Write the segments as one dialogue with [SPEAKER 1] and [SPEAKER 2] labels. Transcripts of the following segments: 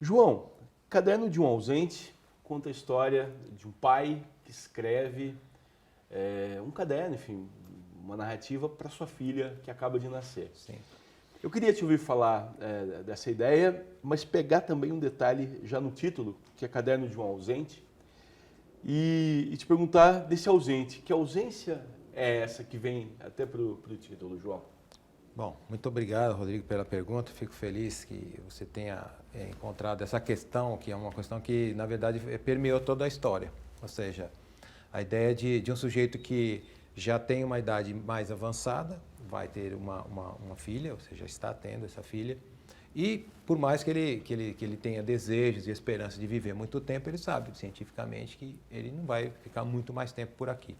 [SPEAKER 1] João, Caderno de um Ausente conta a história de um pai que escreve um caderno, enfim, uma narrativa para sua filha que acaba de nascer.
[SPEAKER 2] Sim.
[SPEAKER 1] Eu queria te ouvir falar dessa ideia, mas pegar também um detalhe já no título, que é Caderno de um Ausente, e te perguntar desse ausente. Que ausência é essa que vem até para o título, João?
[SPEAKER 2] Bom, muito obrigado, Rodrigo, pela pergunta. Fico feliz que você tenha encontrado essa questão, que é uma questão que, na verdade, permeou toda a história. Ou seja, a ideia de um sujeito que já tem uma idade mais avançada, vai ter uma filha, ou seja, está tendo essa filha, e por mais que ele tenha desejos e esperanças de viver muito tempo, ele sabe cientificamente que ele não vai ficar muito mais tempo por aqui.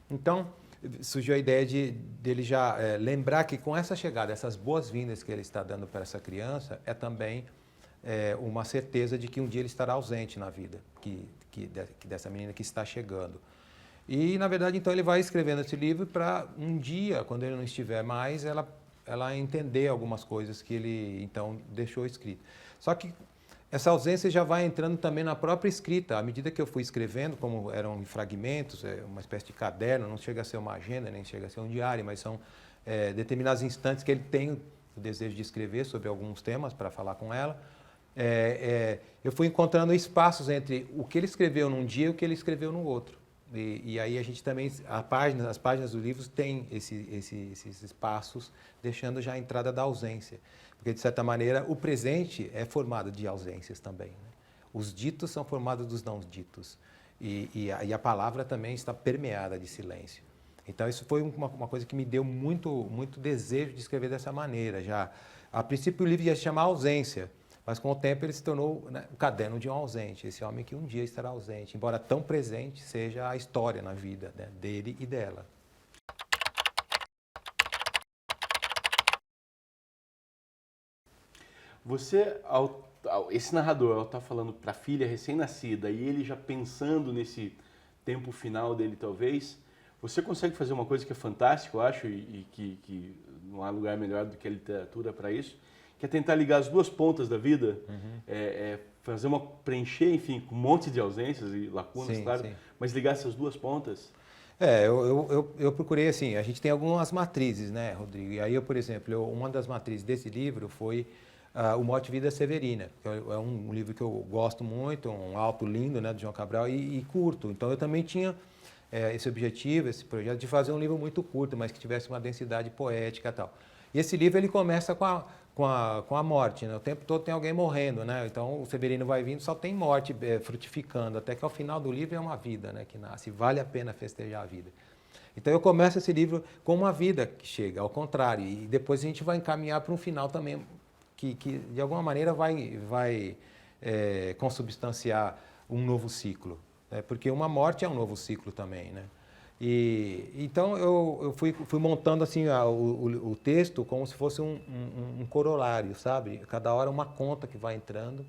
[SPEAKER 2] Então, surgiu a ideia dele já lembrar que com essa chegada, essas boas-vindas que ele está dando para essa criança, é também uma certeza de que um dia ele estará ausente na vida, dessa menina que está chegando. E, na verdade, então ele vai escrevendo esse livro para um dia, quando ele não estiver mais, ela entender algumas coisas que ele, então, deixou escrito. Só que essa ausência já vai entrando também na própria escrita. À medida que eu fui escrevendo, como eram em fragmentos, uma espécie de caderno, não chega a ser uma agenda, nem chega a ser um diário, mas são determinados instantes que ele tem o desejo de escrever sobre alguns temas para falar com ela. Eu fui encontrando espaços entre o que ele escreveu num dia e o que ele escreveu no outro. E aí a gente também, as páginas do livro têm esses espaços, deixando já a entrada da ausência. Porque, de certa maneira, o presente é formado de ausências também, né? Os ditos são formados dos não ditos. E a palavra também está permeada de silêncio. Então, isso foi uma coisa que me deu muito desejo de escrever dessa maneira. Já, a princípio, o livro ia se chamar Ausência, mas com o tempo ele se tornou, né, o caderno de um ausente, esse homem que um dia estará ausente, embora tão presente seja a história na vida, né, dele e dela.
[SPEAKER 1] Você, esse narrador, ao estar falando para a filha recém-nascida e ele já pensando nesse tempo final dele, talvez, você consegue fazer uma coisa que é fantástica, eu acho, e que não há lugar melhor do que a literatura para isso, que é tentar ligar as duas pontas da vida, fazer preencher, enfim, com um monte de ausências e lacunas,
[SPEAKER 2] Sim,
[SPEAKER 1] claro,
[SPEAKER 2] sim.
[SPEAKER 1] mas ligar essas duas pontas.
[SPEAKER 2] Eu procurei assim, a gente tem algumas matrizes, né, Rodrigo? E aí eu, por exemplo, uma das matrizes desse livro foi O Mote Vida Severina, que é um livro que eu gosto muito, um alto lindo, né, de João Cabral, e curto. Então eu também tinha esse objetivo, esse projeto de fazer um livro muito curto, mas que tivesse uma densidade poética e tal. E esse livro ele começa com a morte, né? O tempo todo tem alguém morrendo, né? Então o Severino vai vindo, só tem morte frutificando, até que ao final do livro é uma vida, né, que nasce. Vale a pena festejar a vida. Então eu começo esse livro com uma vida que chega, ao contrário, e depois a gente vai encaminhar para um final também que de alguma maneira vai consubstanciar um novo ciclo, né? Porque uma morte é um novo ciclo também, né? Então eu fui montando assim o texto como se fosse um corolário, sabe? Cada hora uma conta que vai entrando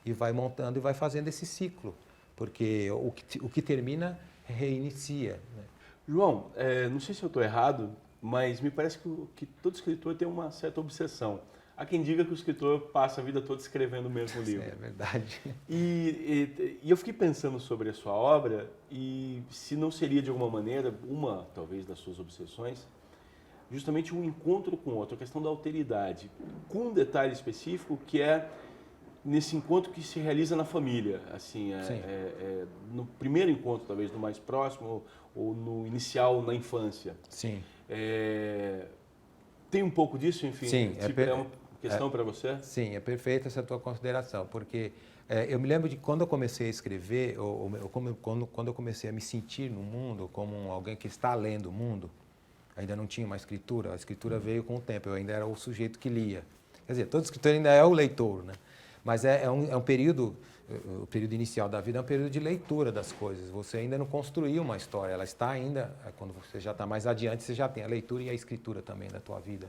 [SPEAKER 2] e vai montando e vai fazendo esse ciclo, porque o que termina reinicia, né?
[SPEAKER 1] João, não sei se eu estou errado, mas me parece que todo escritor tem uma certa obsessão. Há quem diga que o escritor passa a vida toda escrevendo o mesmo livro.
[SPEAKER 2] É verdade.
[SPEAKER 1] E eu fiquei pensando sobre a sua obra e se não seria de alguma maneira, talvez das suas obsessões, justamente um encontro com outro, a questão da alteridade, com um detalhe específico que é nesse encontro que se realiza na família, assim, no primeiro encontro, talvez no mais próximo ou no inicial na infância.
[SPEAKER 2] Sim.
[SPEAKER 1] Tem um pouco disso, enfim,
[SPEAKER 2] Sim,
[SPEAKER 1] é uma questão para você?
[SPEAKER 2] Sim, é perfeita essa tua consideração, porque eu me lembro de quando eu comecei a escrever, quando eu comecei a me sentir no mundo como alguém que está lendo o mundo, ainda não tinha uma escritura, a escritura veio com o tempo, eu ainda era o sujeito que lia. Quer dizer, todo escritor ainda é o leitor, né? Mas é um período, o período inicial da vida é um período de leitura das coisas. Você ainda não construiu uma história, ela está ainda, quando você já está mais adiante, você já tem a leitura e a escritura também da tua vida,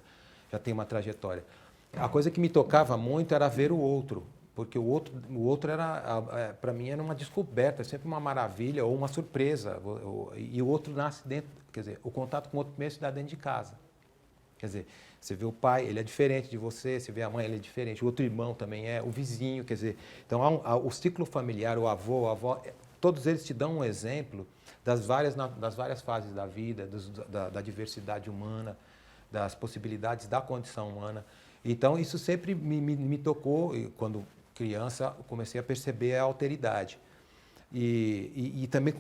[SPEAKER 2] já tem uma trajetória. A coisa que me tocava muito era ver o outro, porque o outro era, para mim, era uma descoberta, sempre uma maravilha ou uma surpresa. E o outro nasce dentro, quer dizer, o contato com o outro primeiro se dá dentro de casa. Quer dizer, você vê o pai, ele é diferente de você vê a mãe, ele é diferente, o outro irmão também o vizinho, quer dizer, então o ciclo familiar, o avô, a avó, todos eles te dão um exemplo das várias fases da vida, da diversidade humana, das possibilidades da condição humana. Então, isso sempre me tocou, e quando criança, eu comecei a perceber a alteridade. E também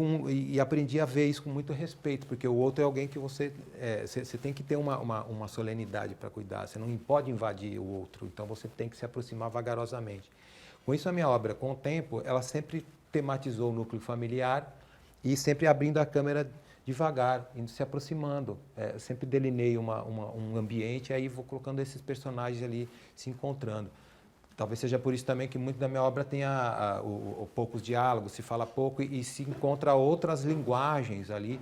[SPEAKER 2] aprendi a ver isso com muito respeito, porque o outro é alguém que você tem que ter uma solenidade para cuidar, você não pode invadir o outro, então você tem que se aproximar vagarosamente. Com isso, a minha obra, com o tempo, ela sempre tematizou o núcleo familiar e sempre abrindo a câmera devagar, indo se aproximando. Eu sempre delinei um ambiente e aí vou colocando esses personagens ali se encontrando. Talvez seja por isso também que muito da minha obra tem poucos diálogos, se fala pouco e se encontra outras linguagens ali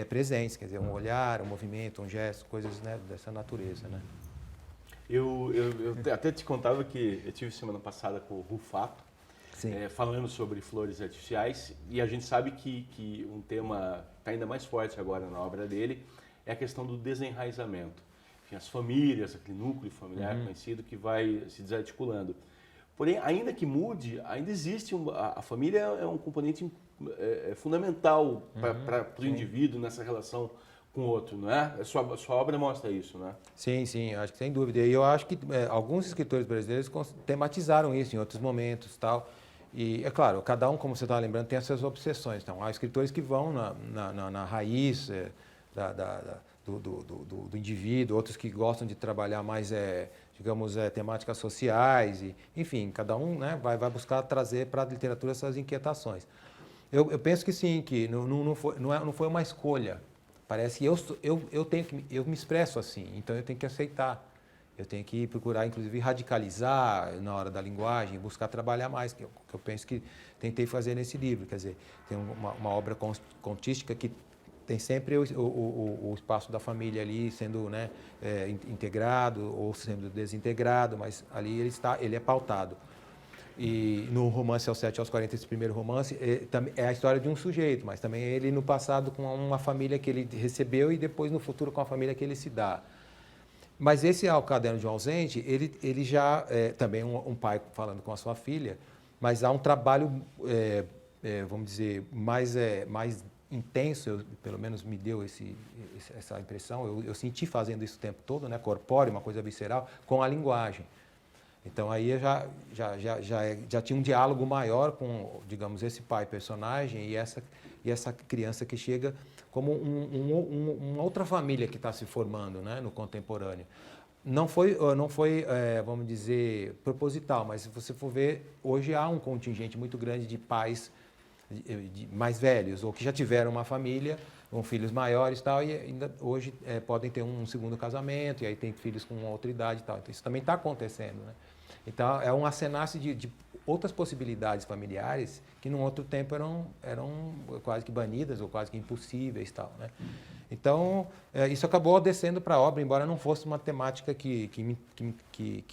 [SPEAKER 2] presentes, quer dizer, um olhar, um movimento, um gesto, coisas, né, dessa natureza, né?
[SPEAKER 1] Eu até te contava que eu tive semana passada com o Rufato, falando sobre flores artificiais, e a gente sabe que um tema está ainda mais forte agora na obra dele é a questão do desenraizamento. Enfim, as famílias, aquele núcleo familiar conhecido que vai se desarticulando. Porém, ainda que mude, ainda existe a família é um componente fundamental para o indivíduo nessa relação com o outro, não é? A sua obra mostra isso, né?
[SPEAKER 2] Sim, sim, acho que sem dúvida. E eu acho que alguns escritores brasileiros tematizaram isso em outros momentos, tal. E é claro, cada um, como você estava lembrando, tem as suas obsessões. Então, há escritores que vão na raiz do indivíduo, outros que gostam de trabalhar mais, digamos, temáticas sociais, enfim, cada um, né, vai buscar trazer para a literatura essas inquietações. Eu penso que sim, que não foi uma escolha. Parece que eu me expresso assim, então eu tenho que aceitar. Eu tenho que procurar, inclusive, radicalizar na hora da linguagem, buscar trabalhar mais, que eu penso que tentei fazer nesse livro. Quer dizer, tem uma obra contística que tem sempre o espaço da família ali sendo, né, integrado ou sendo desintegrado, mas ali ele é pautado. E no romance Aos 7 aos 40, esse primeiro romance, é a história de um sujeito, mas também ele no passado com uma família que ele recebeu e depois no futuro com a família que ele se dá. Mas esse O Caderno de um Ausente, ele já também um pai falando com a sua filha, mas há um trabalho, vamos dizer, mais intenso, pelo menos me deu essa impressão, eu senti fazendo isso o tempo todo, né, corpóreo, uma coisa visceral, com a linguagem. Então aí eu já tinha um diálogo maior com, digamos, esse pai personagem e essa criança que chega como uma outra família que está se formando, né, no contemporâneo. Não foi, vamos dizer, proposital, mas se você for ver, hoje há um contingente muito grande de pais mais velhos ou que já tiveram uma família com filhos maiores e tal, e ainda hoje podem ter um segundo casamento e aí tem filhos com outra idade e tal. Então isso também está acontecendo, né? Então é um acenácio de outras possibilidades familiares que num outro tempo eram quase que banidas ou quase que impossíveis e tal, né? Então isso acabou descendo para a obra, embora não fosse uma temática que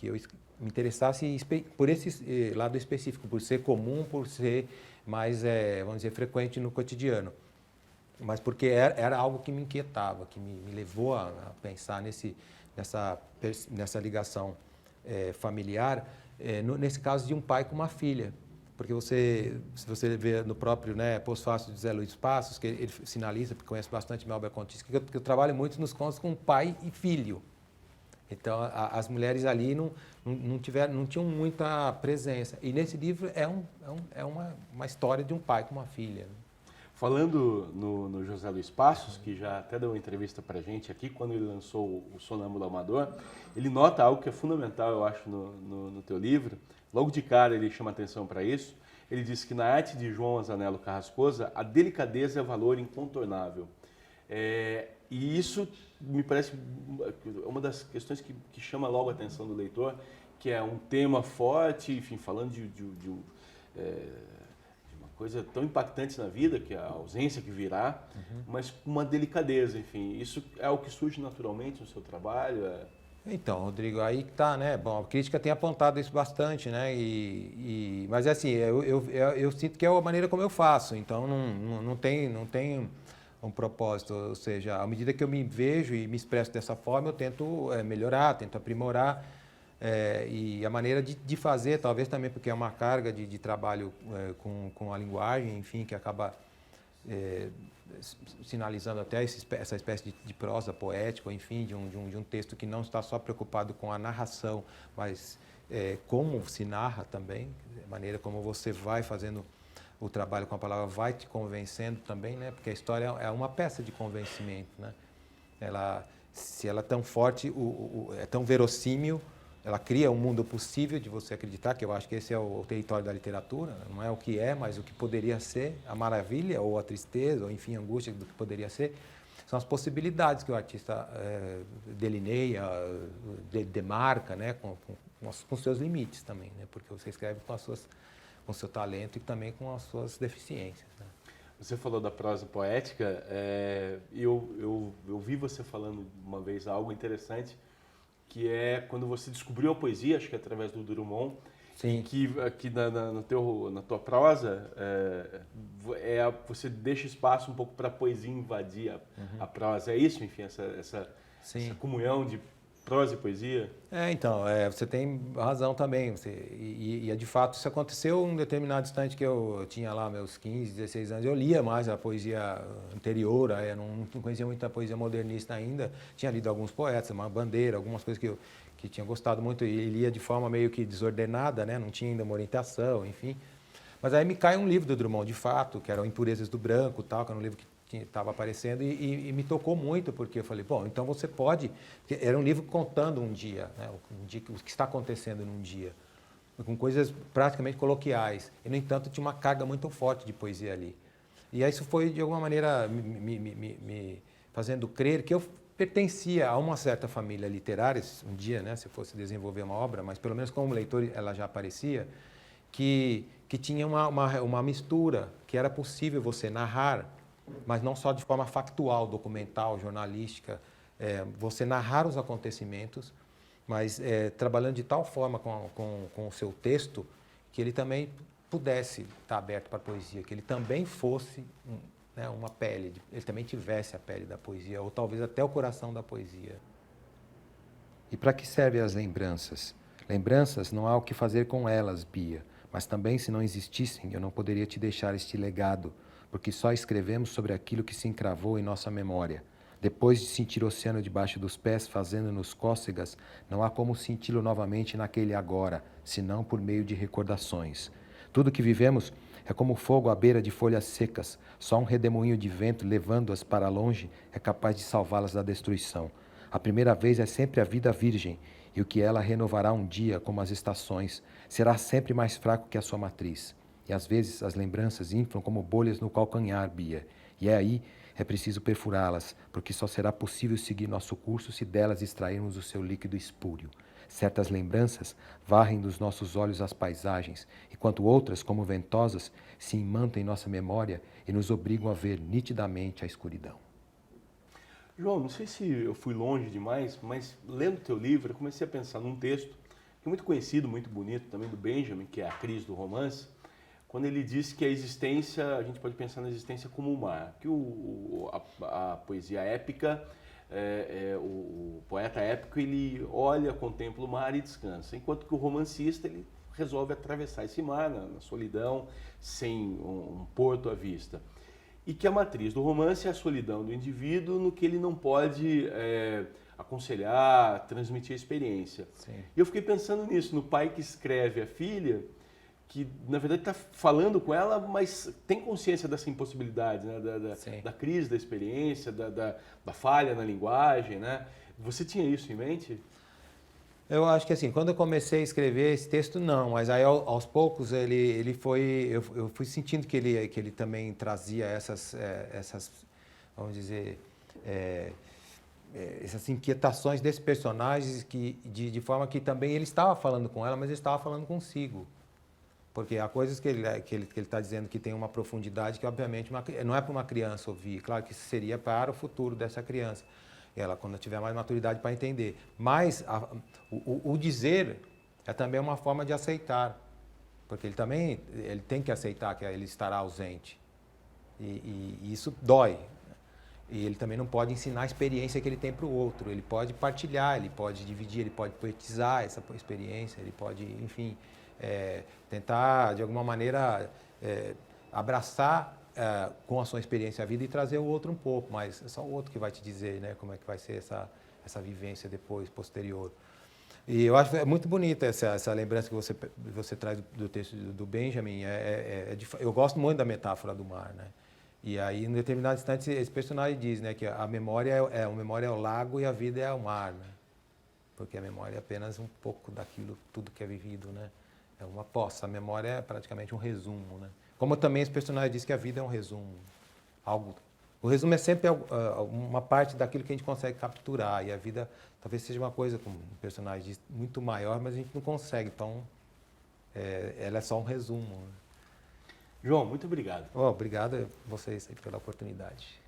[SPEAKER 2] eu me interessasse por esse lado específico, por ser comum, por ser mais, vamos dizer, frequente no cotidiano. Mas porque era algo que me inquietava, que me levou a pensar nessa ligação familiar, nesse caso de um pai com uma filha. Porque se você vê no próprio, né, pós-fácil de Zé Luiz Passos, que ele sinaliza, porque conhece bastante minha obra contística, que eu trabalho muito nos contos com pai e filho. Então, as mulheres ali não tinham muita presença. E nesse livro é uma história de um pai com uma filha.
[SPEAKER 1] Falando no José Luiz Passos, que já até deu uma entrevista para a gente aqui, quando ele lançou o Sonâmbulo Amador, ele nota algo que é fundamental, eu acho, no teu livro. Logo de cara ele chama atenção para isso. Ele diz que na arte de João Azanello Carrascosa, a delicadeza é valor incontornável. E isso me parece uma das questões que chama logo a atenção do leitor, que é um tema forte, enfim, falando de uma coisa tão impactante na vida, que é a ausência que virá, mas com uma delicadeza, enfim. Isso é o que surge naturalmente no seu trabalho?
[SPEAKER 2] Então, Rodrigo, aí que tá, né? Bom, a crítica tem apontado isso bastante, né? Mas assim, eu sinto que é a maneira como eu faço, então não tem um propósito, ou seja, à medida que eu me vejo e me expresso dessa forma, eu tento melhorar, tento aprimorar, e a maneira de fazer, talvez também porque é uma carga de trabalho com a linguagem, enfim, que acaba sinalizando até essa espécie de prosa poética, enfim, de um texto que não está só preocupado com a narração, mas como se narra também, a maneira como você vai fazendo o trabalho com a palavra vai te convencendo também, né? Porque a história é uma peça de convencimento, né? Se ela é tão forte, é tão verossímil, ela cria um mundo possível de você acreditar, que eu acho que esse é o território da literatura, não é o que é, mas o que poderia ser, a maravilha ou a tristeza, ou enfim, a angústia do que poderia ser, são as possibilidades que o artista delineia, demarca, né, com seus limites também, né, porque você escreve com seu talento e também com as suas deficiências, né.
[SPEAKER 1] Você falou da prosa poética, eu vi você falando uma vez algo interessante, que é quando você descobriu a poesia, acho que através do Drummond,
[SPEAKER 2] Sim.
[SPEAKER 1] e que na tua prosa você deixa espaço um pouco para a poesia invadir a prosa. É isso, enfim, essa comunhão de prosa e poesia?
[SPEAKER 2] Então, você tem razão também. De fato, isso aconteceu em um determinado instante que eu tinha lá meus 15, 16 anos. Eu lia mais a poesia anterior, não conhecia muita poesia modernista ainda. Tinha lido alguns poetas, uma Bandeira, algumas coisas que tinha gostado muito e lia de forma meio que desordenada, né? Não tinha ainda uma orientação, enfim. Mas aí me cai um livro do Drummond, de fato, que era Impurezas do Branco, tal, que era um livro que estava aparecendo e me tocou muito, porque eu falei, bom, então você pode... Era um livro contando um dia, né, o que está acontecendo num dia, com coisas praticamente coloquiais. E, no entanto, tinha uma carga muito forte de poesia ali. E aí isso foi, de alguma maneira, me fazendo crer que eu pertencia a uma certa família literária, um dia, né, se fosse desenvolver uma obra, mas pelo menos como leitor ela já aparecia, que tinha uma mistura, que era possível você narrar, mas não só de forma factual, documental, jornalística, você narrar os acontecimentos, mas trabalhando de tal forma com o seu texto que ele também pudesse estar aberto para a poesia, que ele também fosse uma pele, ele também tivesse a pele da poesia, ou talvez até o coração da poesia. E para que servem as lembranças? Lembranças não há o que fazer com elas, Bia, mas também se não existissem, eu não poderia te deixar este legado, porque só escrevemos sobre aquilo que se encravou em nossa memória. Depois de sentir o oceano debaixo dos pés, fazendo-nos cócegas, não há como senti-lo novamente naquele agora, senão por meio de recordações. Tudo que vivemos é como fogo à beira de folhas secas, só um redemoinho de vento levando-as para longe é capaz de salvá-las da destruição. A primeira vez é sempre a vida virgem, e o que ela renovará um dia, como as estações, será sempre mais fraco que a sua matriz. E às vezes as lembranças inflam como bolhas no calcanhar, Bia. E aí é preciso perfurá-las, porque só será possível seguir nosso curso se delas extrairmos o seu líquido espúrio. Certas lembranças varrem dos nossos olhos as paisagens, enquanto outras, como ventosas, se imantam em nossa memória e nos obrigam a ver nitidamente a escuridão.
[SPEAKER 1] João, não sei se eu fui longe demais, mas lendo teu livro, eu comecei a pensar num texto que é muito conhecido, muito bonito também, do Benjamin, que é a crise do romance, quando ele diz que a existência, a gente pode pensar na existência como o mar, que a poesia épica, o poeta épico, ele olha, contempla o mar e descansa, enquanto que o romancista, ele resolve atravessar esse mar na solidão, sem um porto à vista. E que a matriz do romance é a solidão do indivíduo no que ele não pode aconselhar, transmitir a experiência.
[SPEAKER 2] Sim.
[SPEAKER 1] E eu fiquei pensando nisso, no pai que escreve a filha, que na verdade está falando com ela, mas tem consciência dessa impossibilidade, né? da crise da experiência, da falha na linguagem, né? Você tinha isso em mente?
[SPEAKER 2] Eu acho que assim, quando eu comecei a escrever esse texto, não, mas aí aos poucos ele foi, eu fui sentindo que ele também trazia essas vamos dizer, essas inquietações desses personagens de forma que também ele estava falando com ela, mas ele estava falando consigo. Porque há coisas que ele está dizendo que tem uma profundidade que, obviamente, não é para uma criança ouvir. Claro que isso seria para o futuro dessa criança. ela quando tiver mais maturidade para entender. Mas o dizer é também uma forma de aceitar, porque ele tem que aceitar que ele estará ausente. E isso dói. E ele também não pode ensinar a experiência que ele tem para o outro. Ele pode partilhar, ele pode dividir, ele pode poetizar essa experiência, ele pode, enfim, tentar, de alguma maneira, abraçar com a sua experiência a vida e trazer o outro um pouco, mas é só o outro que vai te dizer, né, como é que vai ser essa vivência depois, posterior. E eu acho muito bonita essa lembrança que você traz do texto do Benjamin. Eu gosto muito da metáfora do mar, né? E aí, em determinado instante, esse personagem diz, né, que a memória é o lago e a vida é o mar, né? Porque a memória é apenas um pouco daquilo, tudo que é vivido, né? É uma poça. A memória é praticamente um resumo, né? Como também esse personagem diz que a vida é um resumo. O resumo é sempre uma parte daquilo que a gente consegue capturar. E a vida talvez seja uma coisa, como o personagem diz, muito maior, mas a gente não consegue. Então, ela é só um resumo, né?
[SPEAKER 1] João, muito obrigado.
[SPEAKER 2] Obrigado a vocês aí pela oportunidade.